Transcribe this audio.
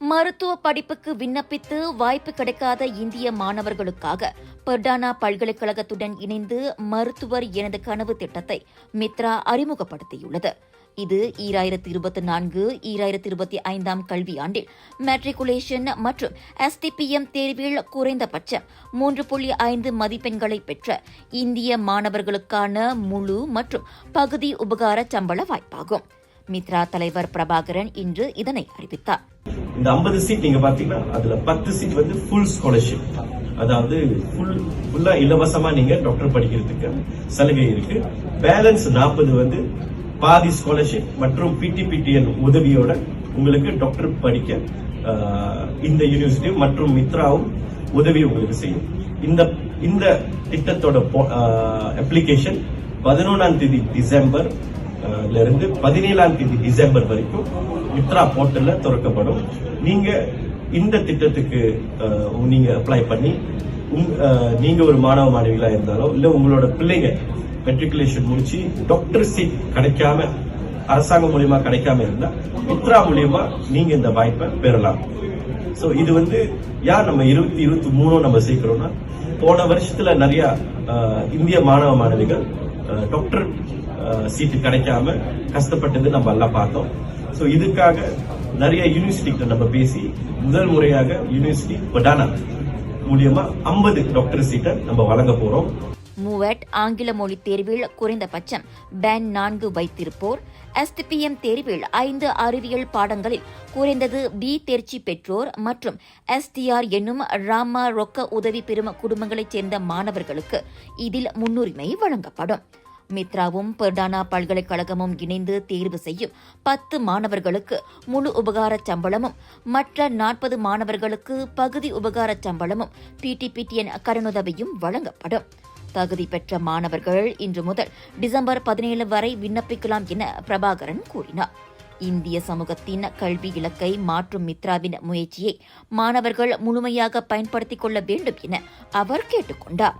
மருத்துவ படிப்புக்கு விண்ணப்பித்து வாய்ப்பு கிடைக்காத இந்திய மாணவர்களுக்காக பர்டானா பல்கலைக்கழகத்துடன் இணைந்து மருத்துவர் எனது கனவு திட்டத்தை மித்ரா அறிமுகப்படுத்தியுள்ளது. இது 2024-2025 கல்வியாண்டில் மெட்ரிகுலேஷன் மற்றும் STPM தேர்வில் குறைந்தபட்சம் 3.5 மதிப்பெண்களை பெற்ற இந்திய மாணவர்களுக்கான முழு மற்றும் பகுதி உபகார சம்பள வாய்ப்பாகும். மித்ரா தலைவர் பிரபாகரன் இன்று இதனை அறிவித்தார். இந்த 50 சீட் நீங்க பாத்தீங்கன்னா அதுல 10 சீட் வந்து ஃபுல் ஸ்காலர்ஷிப், அதாவது ஃபுல்லா இலவசமா நீங்க டாக்டர் படிக்கிறதுக்கு சலுகை இருக்கு. பேலன்ஸ் 40 வந்து பாதி ஸ்காலர்ஷிப் மற்றும் PTPTN உதவியோட உங்களுக்கு டாக்டர் படிக்க இந்த யூனிவர்சிட்டி மற்றும் மித்ராவும் உதவி உங்களுக்கு செய்யும். இந்த திட்டத்தோட அப்ளிகேஷன் 11ஆம் தேதி டிசம்பர் இருந்து 17ஆம் தேதி டிசம்பர் வரைக்கும் மித்ரா போர்ட்டல்ல திறக்கப்படும். நீங்க இந்த திட்டத்துக்கு நீங்க அப்ளை பண்ணி நீங்க ஒரு மாணவ மாணவிகளா இருந்தாலோ இல்ல உங்களோட பிள்ளைங்க மெட்ரிகுலேஷன் முடிச்சு டாக்டர் சீட் கிடைக்காம அரசாங்கம் மூலியமா கிடைக்காம இருந்தா மித்ரா மூலியமா நீங்க இந்த வாய்ப்பை பெறலாம். சோ இது வந்து யார் நம்ம 2023 நம்ம சேர்க்கிறோம்னா, போன வருஷத்துல நிறைய இந்திய மாணவ மாணவிகள் டாக்டர் சீட்டு கிடைக்காம கஷ்டப்பட்டது நம்ம எல்லாம் பார்த்தோம். சோ இதுக்காக நிறைய யூனிவர்சிட்டிகிட்ட நம்ம பேசி முதல் முறையாக யூனிவர்சிட்டி பர்டானா மூலியமா 50 டாக்டர் சீட்டை நம்ம வழங்க போறோம். மூவட் ஆங்கில மொழி தேர்வில் குறைந்தபட்சம் பேண்ட் 4 வைத்திருப்போர், STPM தேர்வில் 5 அறிவியல் பாடங்களில் குறைந்தது B தேர்ச்சி பெற்றோர் மற்றும் STR என்னும் ராமா ரொக்க உதவி பெறும் குடும்பங்களைச் சேர்ந்த மாணவர்களுக்கு இதில் முன்னுரிமை வழங்கப்படும். மித்ராவும் பர்டானா பல்கலைக்கழகமும் இணைந்து தேர்வு செய்யும் 10 மாணவர்களுக்கு முழு உபகார சம்பளமும் மற்ற 40 மாணவர்களுக்கு பகுதி உபகார சம்பளமும் PTPTN கடனுதவியும் வழங்கப்படும். தகுதி பெற்ற மாணவர்கள் இன்று முதல் டிசம்பர் 17 வரை விண்ணப்பிக்கலாம் என பிரபாகரன் கூறினார். இந்திய சமூகத்தின் கல்வி இலக்கை மாற்றும் மித்ராவின் முயற்சியை மாணவர்கள் முழுமையாக பயன்படுத்திக் கொள்ள வேண்டும் என அவர் கேட்டுக் கொண்டார்.